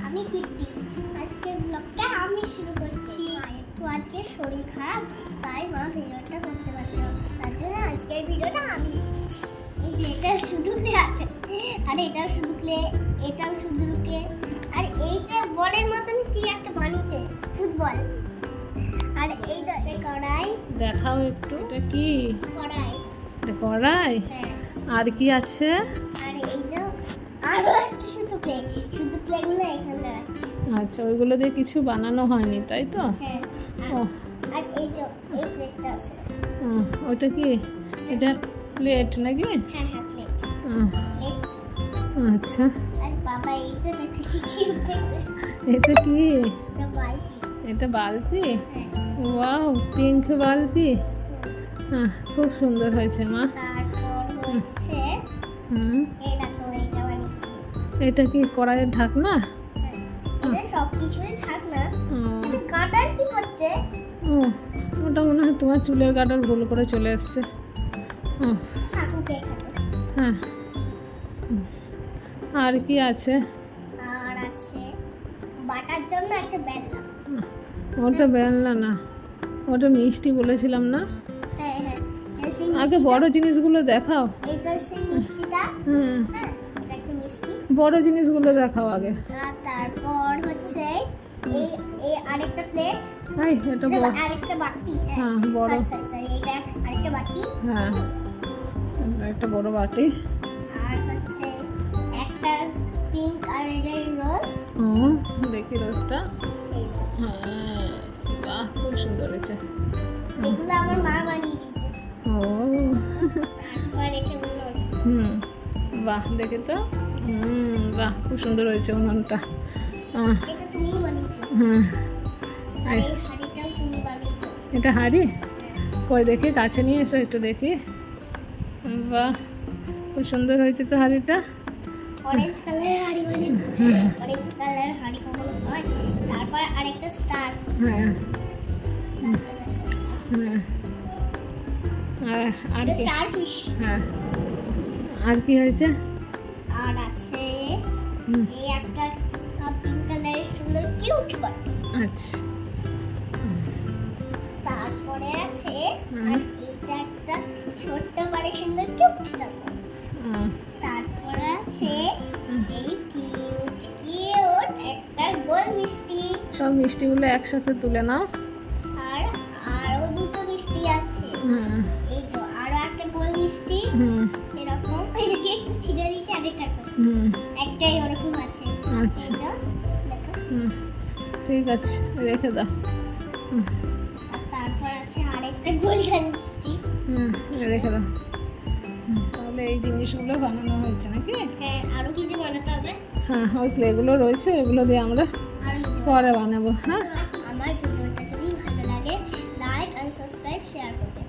আমি কিট্টি। আজকের ব্লগটা আমি শুরু করছি। তো আজকে শরীর খারাপ, তাই মা ভিডিওটা করতে পারছে না, তার জন্য আজকের ভিডিওটা আমি এই যে এটা শুধু ক্লে আছে, আর এটাও শুধু ক্লে, এটাও শুধু ক্লে, আর এইটা বলের মতন কি একটা বানিয়েছে ফুটবল। আর এইটা আছে কড়াই, দেখাও একটু। এটা কি? কড়াই। এটা কড়াই। হ্যাঁ। আর কি আছে? আর এই যে আরো একটা শুধু প্লেগুলো এখানে রাখছি। আচ্ছা, ওইগুলো দিয়ে কিছু বানানো হয়নি, তাই তো? হ্যাঁ। ও, আর এই যে এই প্লেটটা আছে। ওইটা কি? এটা প্লেট নাকি? হ্যাঁ হ্যাঁ, প্লেট। প্লেট। আচ্ছা, আর বাবা এইটা দেখো কি কিউট দেখতে। এটা কি? এটা বালতি। এটা বালতি? হ্যাঁ। ওয়াও, পিঙ্ক বালতি। খুব সুন্দর হয়েছে মা। তারপর হচ্ছে এই দেখো এইটা বানিয়েছি। এটা কি কড়াইয়ের ঢাকনা? এটা সবকিছুই ঢাকনা। তুমি কাটার কি করছে? ওটা মনে হয় তোমার চুলের গাটার ভুল করে চলে এসছে। থাকুক এখানে। হ্যাঁ। আর কি আছে? আর আছে বাটার জন্য একটা বেলনা। ওটা বেলনা না, ওটা মিষ্টি বলেছিলাম না? হ্যাঁ হ্যাঁ, আগে বড় জিনিসগুলো দেখাও। এটা সেই মিষ্টিটা। হুম, হ্যাঁ, এটা একটা মিষ্টি। বড় জিনিসগুলো দেখাও আগে। আর তারপর হচ্ছে এই এই আরেকটা প্লেট। এটা বড়। আরেকটা বাটি। হ্যাঁ, বড়। সরি, এটা আরেকটা বাটি। হ্যাঁ, একটা বড় বাটি। আর হচ্ছে একটা পিঙ্ক আর রেড রোজ। দেখি রোজটা। হ্যাঁ, বাহ, খুব সুন্দর হয়েছে। এগুলো আমার মা বানিয়ে দিয়েছে। তারপর এটা উনুন। বাহ, দেখে তো। বাহ, খুব সুন্দর হয়েছে উনুনটা। এটা তুমি বানিয়েছো। আর এই হাঁড়িটাও তুমি বানিয়েছো। এটা হাঁড়ি? কই দেখি, কাছে নিয়ে এসো একটু দেখি। বাহ, খুব সুন্দর হয়েছে তো হাঁড়িটা। অরেঞ্জ কালারের হাঁড়ি বানিয়েছি। অরেঞ্জ কালারের হাঁড়ি কখনো হয়। তারপর আরেকটা স্টার। হ্যাঁ। আর কি? Star fish. হ্যাঁ, আর কি হয়েছে? আর আছে এই একটা পিঙ্ক কালারের সুন্দর কিউট বাটি। আচ্ছা। তারপরে আছে আর এইটা একটা ছোট্ট বাড়ি সুন্দর কিউট চামচ। তারপরে আছে এই কিউট কিউট একটা গোল মিষ্টি। সব মিষ্টিগুলো একসাথে তুলে নাও। আর আরো দুটো মিষ্টি আছে। এই যে আরো একটা গোল মিষ্টি এরকম, এদিকে একটু ছিঁড়ে দিয়েছি আরেকটা করে। একটাই ওরকম আছে। আচ্ছা, দেখো। ঠিক আছে, রেখে দাও। আর তারপর আছে আরেকটা গোল্ডেন মিষ্টি। রেখে দাও। তাহলে এই জিনিসগুলো বানানো হয়েছে নাকি? হ্যাঁ, আরো কিছু বানাতে হবে। হ্যাঁ, ওই ক্লেগুলো রয়েছে, ওগুলো দিয়ে আমরা পরে বানাবো। হ্যাঁ, আমার ভিডিওটা যদি ভালো লাগে লাইক আর সাবস্ক্রাইব শেয়ার করবেন।